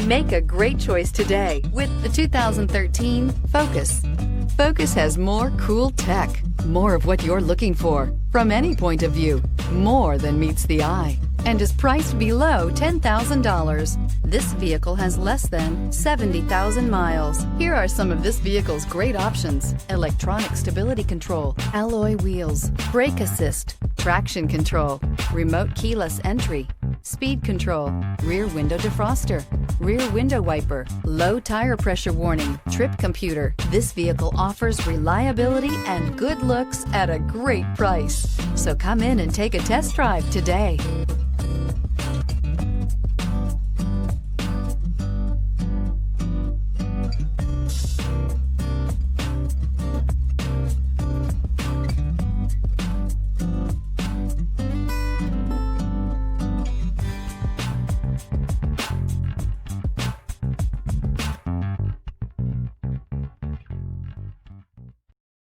Make a great choice today with the 2013 Focus. Focus has more cool tech, more of what you're looking for from any point of view, more than meets the eye, and is priced below $10,000. This vehicle has less than 70,000 miles. Here are some of this vehicle's great options: electronic stability control, alloy wheels, brake assist, traction control, remote keyless entry, speed control, rear window defroster, rear window wiper, low tire pressure warning, trip computer. This vehicle offers reliability and good looks at a great price. So come in and take a test drive today.